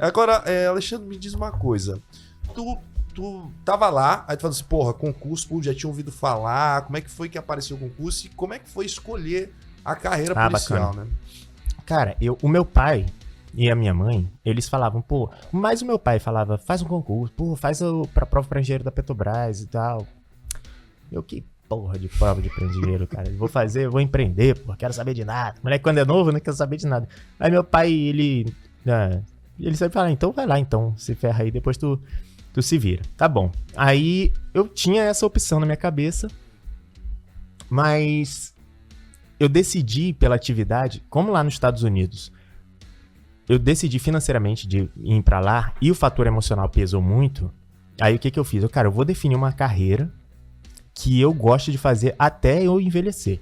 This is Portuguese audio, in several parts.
Agora, Alexandre, me diz uma coisa. Tu tava lá, aí tu falou assim, porra, concurso, já tinha ouvido falar, como é que foi que apareceu o concurso e como é que foi escolher a carreira policial, bacana. né? Cara, o meu pai e a minha mãe, eles falavam, pô, mas o meu pai falava, faz um concurso, pô, pra prova pra engenheiro da Petrobras e tal. Eu, que porra de prova de engenheiro, cara. Vou empreender, pô, quero saber de nada. Moleque, quando é novo, não quer saber de nada. Aí meu pai, ele sempre fala, então vai lá, então, se ferra aí, depois tu se vira. Tá bom. Aí eu tinha essa opção na minha cabeça, mas eu decidi pela atividade, como lá nos Estados Unidos, eu decidi financeiramente de ir pra lá e o fator emocional pesou muito. Aí o que eu fiz? Eu vou definir uma carreira que eu gosto de fazer até eu envelhecer.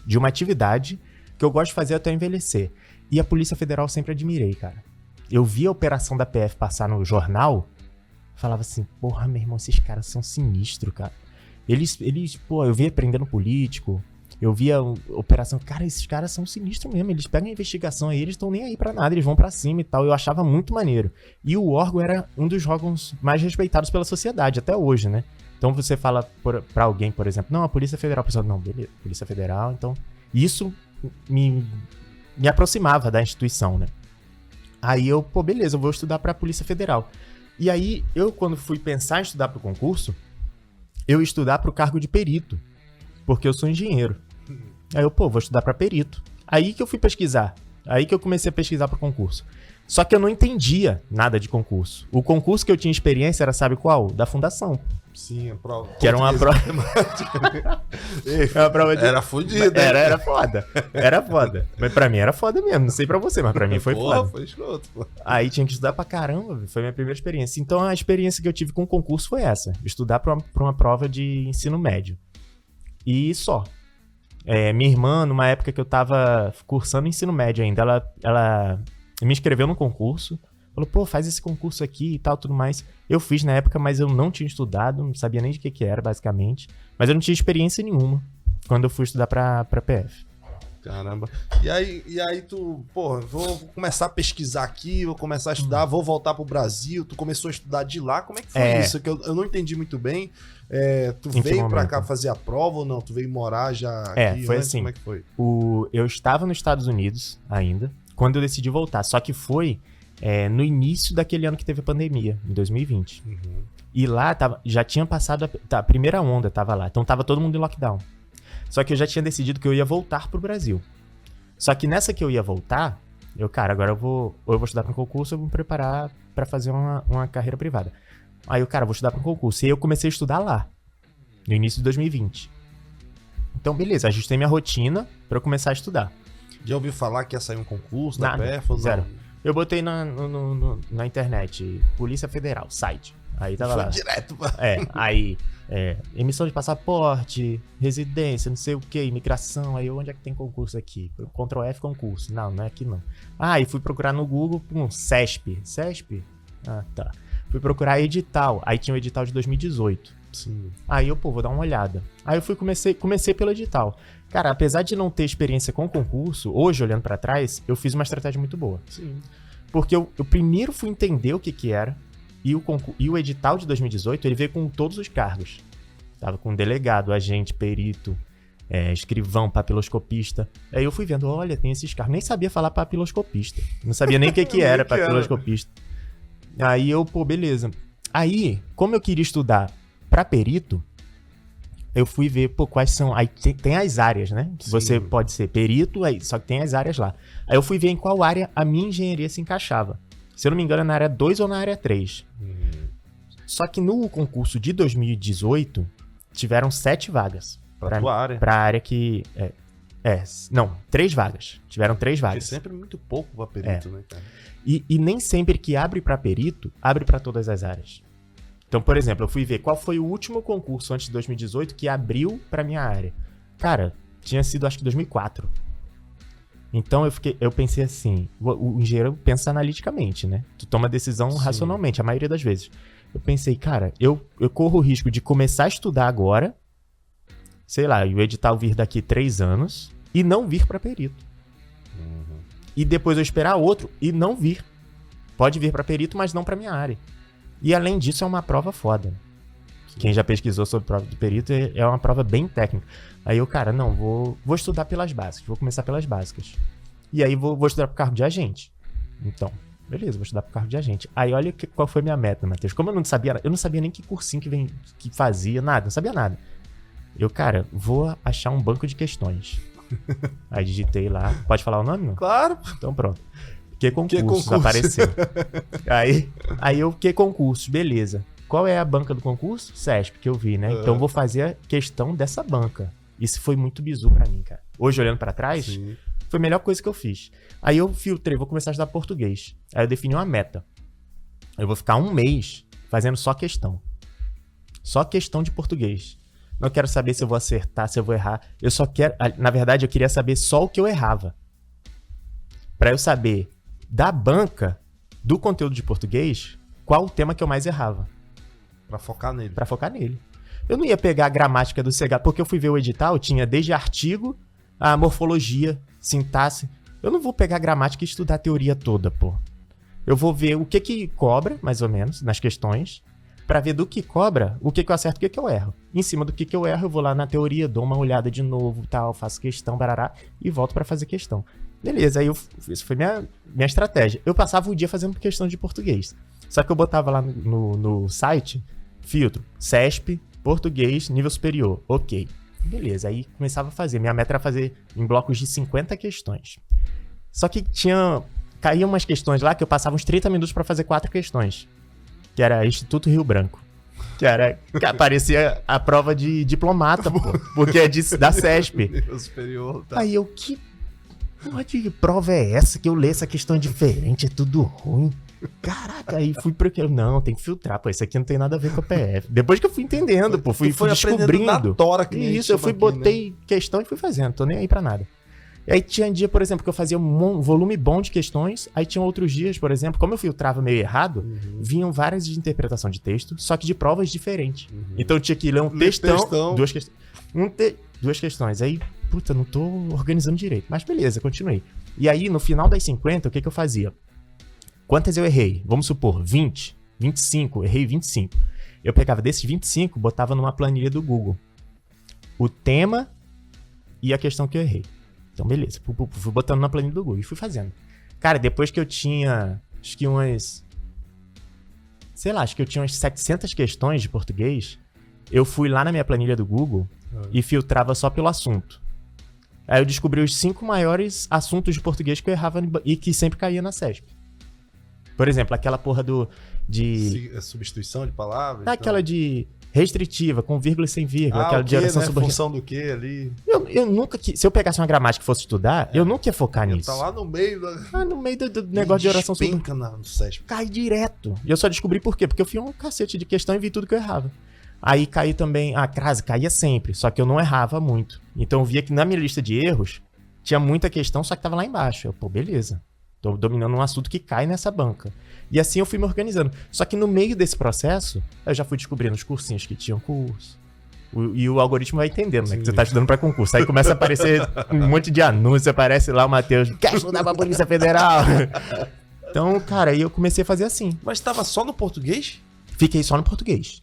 De uma atividade que eu gosto de fazer até eu envelhecer. E a Polícia Federal eu sempre admirei, cara. Eu vi a operação da PF passar no jornal, falava assim, porra, meu irmão, esses caras são sinistros, cara. Eles, pô, eu via prendendo político, eu via operação, cara, esses caras são sinistros mesmo, eles pegam a investigação aí, eles estão nem aí pra nada, eles vão pra cima e tal, eu achava muito maneiro. E o órgão era um dos órgãos mais respeitados pela sociedade, até hoje, né? Então você fala pra alguém, por exemplo, não, a Polícia Federal, a pessoa, não, beleza, Polícia Federal, então isso me aproximava da instituição, né? Aí eu, pô, beleza, eu vou estudar pra Polícia Federal. E aí, eu quando fui pensar em estudar pro concurso, eu ia estudar pro cargo de perito, porque eu sou engenheiro. Aí eu, pô, vou estudar pra perito. Aí que eu fui pesquisar, aí que eu comecei a pesquisar pro concurso. Só que eu não entendia nada de concurso. O concurso que eu tinha experiência era, sabe qual? Da fundação. Sim, a prova. Que era uma prova. Uma prova de... Era fodida. Era foda. Era foda. Mas pra mim era foda mesmo. Não sei pra você, mas pra mim foi foda. Foi escroto, pô. Aí tinha que estudar pra caramba. Foi a minha primeira experiência. Então a experiência que eu tive com o concurso foi essa. Estudar pra uma prova de ensino médio. E só. Minha irmã, numa época que eu tava cursando ensino médio ainda, ela me inscreveu no concurso. Falou, pô, faz esse concurso aqui e tal, tudo mais. Eu fiz na época, mas eu não tinha estudado, não sabia nem de que era, basicamente. Mas eu não tinha experiência nenhuma quando eu fui estudar pra PF. Caramba. E aí tu, pô, vou começar a pesquisar aqui, vou começar a estudar, vou voltar pro Brasil. Tu começou a estudar de lá, como é que foi isso? Que eu não entendi muito bem. Tu veio pra cá fazer a prova ou não? Tu veio morar já aqui? Foi antes? assim. Como é que foi? Eu estava nos Estados Unidos ainda, quando eu decidi voltar. Só que foi no início daquele ano que teve a pandemia, em 2020. Uhum. E lá já tinha passado a primeira onda, tava lá. Então tava todo mundo em lockdown. Só que eu já tinha decidido que eu ia voltar pro Brasil. Só que nessa que eu ia voltar, agora eu vou estudar para um concurso, eu vou me preparar para fazer uma carreira privada. Aí vou estudar para um concurso. E aí eu comecei a estudar lá, no início de 2020. Então, beleza, ajustei minha rotina para eu começar a estudar. Já ouviu falar que ia sair um concurso da Nada, PF ou não? zero. Eu botei na internet, Polícia Federal, site. Aí tava lá. Direto, Aí, emissão de passaporte, residência, não sei o que, imigração. Aí, onde é que tem concurso aqui? Ctrl F, concurso. Não é aqui não. E fui procurar no Google, CESP. CESP? Ah, tá. Fui procurar edital. Aí tinha o edital de 2018. Sim. Aí eu, vou dar uma olhada. Aí eu comecei pelo edital. Cara, apesar de não ter experiência com concurso, hoje, olhando pra trás, eu fiz uma estratégia muito boa. Sim. Porque eu primeiro fui entender o que era, e o edital de 2018, ele veio com todos os cargos. Tava com delegado, agente, perito, escrivão, papiloscopista. Aí eu fui vendo, olha, tem esses cargos. Nem sabia falar papiloscopista. Não sabia nem o que era papiloscopista. Aí eu, beleza. Aí, como eu queria estudar pra perito, eu fui ver, quais são... Aí tem as áreas, né? Sim. Você pode ser perito, só que tem as áreas lá. Aí eu fui ver em qual área a minha engenharia se encaixava. Se eu não me engano, é na área 2 ou na área 3. Só que no concurso de 2018, tiveram 7 vagas. Pra tua área? Pra área que... Não, 3 vagas. Tiveram 3 vagas. Porque sempre é muito pouco pra perito, né, cara? E nem sempre que abre pra perito, abre pra todas as áreas. Então, por exemplo, eu fui ver qual foi o último concurso antes de 2018 que abriu pra minha área. Cara, tinha sido acho que 2004. Então eu pensei assim, o engenheiro pensa analiticamente, né? Tu toma decisão racionalmente, a maioria das vezes. Eu pensei, cara, eu corro o risco de começar a estudar agora, sei lá, e o edital vir daqui 3 anos e não vir pra perito. E depois eu esperar outro e não vir. Pode vir pra perito, mas não pra minha área. E além disso, é uma prova foda. Quem já pesquisou sobre prova de perito, é uma prova bem técnica. Aí eu, cara, não, vou estudar pelas básicas. Vou começar pelas básicas. E aí vou estudar pro cargo de agente. Então, beleza, vou estudar pro cargo de agente. Aí olha qual foi a minha meta, Matheus. Como eu não sabia nem que cursinho que fazia, nada, não sabia nada. Eu, cara, vou achar um banco de questões. Aí digitei lá. Pode falar o nome, não? Claro. Então pronto. Que concursos apareceu. Aí eu, que concursos, beleza. Qual é a banca do concurso? CESP, que eu vi, né? Então eu vou fazer a questão dessa banca. Isso foi muito bizu pra mim, cara. Hoje, olhando pra trás, Sim. foi a melhor coisa que eu fiz. Aí eu filtrei, vou começar a estudar português. Aí eu defini uma meta. Eu vou ficar 1 mês fazendo só questão. Só questão de português. Não quero saber se eu vou acertar, se eu vou errar. Eu só quero... Na verdade, eu queria saber só o que eu errava. Pra eu saber da banca, do conteúdo de português, qual o tema que eu mais errava. Pra focar nele. Pra focar nele. Eu não ia pegar a gramática do CH, porque eu fui ver o edital, tinha desde artigo, a morfologia, sintaxe. Eu não vou pegar a gramática e estudar a teoria toda, pô. Eu vou ver o que cobra, mais ou menos, nas questões, pra ver do que cobra, o que eu acerto e o que eu erro. Em cima do que eu erro, eu vou lá na teoria, dou uma olhada de novo, tal, faço questão, barará, e volto pra fazer questão. Beleza, aí isso foi minha estratégia. Eu passava o dia fazendo questão de português. Só que eu botava lá no site, filtro, CESP, português, nível superior. Ok. Beleza, aí começava a fazer. Minha meta era fazer em blocos de 50 questões. Só que caíam umas questões lá que eu passava uns 30 minutos pra fazer 4 questões. Que era Instituto Rio Branco. Que parecia a prova de diplomata, pô. Porque é da CESP. Nível superior, tá. Aí eu, que porra de prova é essa? Que eu leio essa questão diferente, é tudo ruim. Caraca, aí fui porque não, tem que filtrar, pô, isso aqui não tem nada a ver com a PF. Depois que eu fui entendendo, pô, fui descobrindo. Na tora, que nem isso, eu fui, aqui, botei né? questão e fui fazendo, tô nem aí pra nada. E aí tinha dia, por exemplo, que eu fazia um volume bom de questões, aí tinha outros dias, por exemplo, como eu filtrava meio errado, vinham várias de interpretação de texto, só que de provas diferentes. Então eu tinha que ler um textão. Duas questões. Aí, puta, não tô organizando direito. Mas beleza, continuei. E aí, no final das 50, o que eu fazia? Quantas eu errei? Vamos supor, 20, 25, errei 25. Eu pegava desses 25, botava numa planilha do Google o tema e a questão que eu errei. Então, beleza. Fui botando na planilha do Google e fui fazendo. Cara, depois que eu tinha, acho que umas 700 questões de português, eu fui lá na minha planilha do Google e filtrava só pelo assunto. Aí eu descobri os 5 maiores assuntos de português que eu errava e que sempre caía na CESP. Por exemplo, aquela porra substituição de palavras? Aquela de restritiva, com vírgula e sem vírgula. Aquela de oração subordinada. Função do que ali? Eu nunca... Se eu pegasse uma gramática e fosse estudar, eu nunca ia focar nisso. Tá lá no meio... No meio do negócio de oração subordinada. No CESP. Cai direto. E eu só descobri por quê. Porque eu fiz um cacete de questão e vi tudo que eu errava. Aí caí também... A crase caía sempre, só que eu não errava muito. Então eu via que na minha lista de erros tinha muita questão, só que tava lá embaixo. Pô, beleza. Tô dominando um assunto que cai nessa banca. E assim eu fui me organizando. Só que no meio desse processo, eu já fui descobrindo os cursinhos que tinham curso. E o algoritmo vai entendendo, né? Que você tá estudando pra concurso. Aí começa a aparecer um monte de anúncios. Aparece lá o Matheus, quer estudar pra Polícia Federal? Então, cara, aí eu comecei a fazer assim. Mas tava só no português? Fiquei só no português.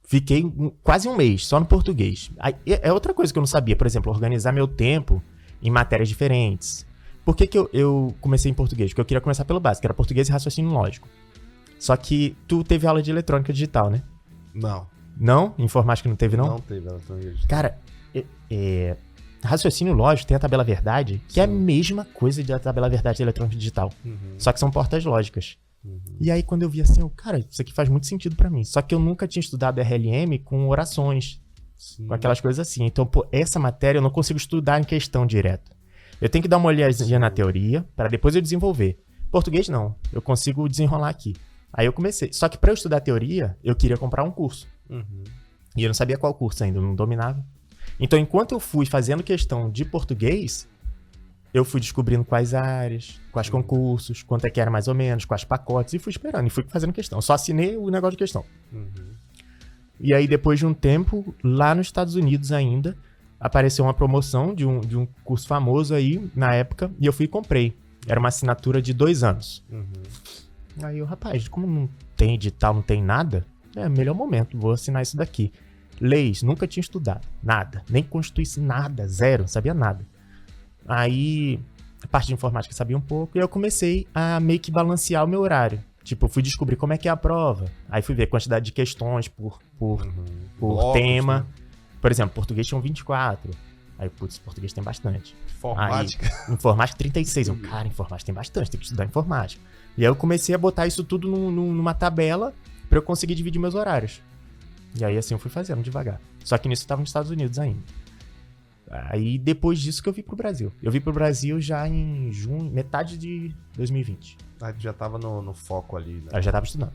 Fiquei quase 1 mês só no português. Aí, é outra coisa que eu não sabia. Por exemplo, organizar meu tempo em matérias diferentes. Por que eu comecei em português? Porque eu queria começar pelo básico, que era português e raciocínio lógico. Só que tu teve aula de eletrônica digital, né? Não. Não? Informática não teve, não? Não teve eletrônica digital. Cara, raciocínio lógico tem a tabela verdade, que é a mesma coisa da tabela verdade da eletrônica digital. Só que são portas lógicas. E aí quando eu vi assim, cara, isso aqui faz muito sentido pra mim. Só que eu nunca tinha estudado RLM com orações, com aquelas coisas assim. Então, pô, essa matéria eu não consigo estudar em questão direto. Eu tenho que dar uma olhadinha na teoria para depois eu desenvolver. Português não, eu consigo desenrolar aqui. Aí eu comecei. Só que para eu estudar teoria, eu queria comprar um curso. E eu não sabia qual curso ainda, eu não dominava. Então, enquanto eu fui fazendo questão de português, eu fui descobrindo quais áreas, quais concursos, quanto é que era mais ou menos, quais pacotes, e fui esperando, e fui fazendo questão. Só assinei o negócio de questão. E aí, depois de um tempo, lá nos Estados Unidos ainda, apareceu uma promoção de um curso famoso aí, na época, e eu fui e comprei. Era uma assinatura de 2 anos. Aí eu, rapaz, como não tem edital, não tem nada, melhor momento, vou assinar isso daqui. Leis, nunca tinha estudado, nada. Nem Constituição, nada, zero, não sabia nada. Aí, a parte de informática sabia um pouco, e eu comecei a meio que balancear o meu horário. Tipo, eu fui descobrir como é que é a prova. Aí fui ver a quantidade de questões por Blocos, tema. né? Por exemplo, português tinham 24. Aí, putz, português tem bastante. Informática. Aí, informática 36. Eu, cara, informática tem bastante, tem que estudar informática. E aí eu comecei a botar isso tudo numa tabela pra eu conseguir dividir meus horários. E aí assim eu fui fazendo devagar. Só que nisso eu tava nos Estados Unidos ainda. Aí depois disso que eu vim pro Brasil. Eu vim pro Brasil já em junho, metade de 2020. Aí tu já tava no foco ali, né? Aí eu já tava estudando.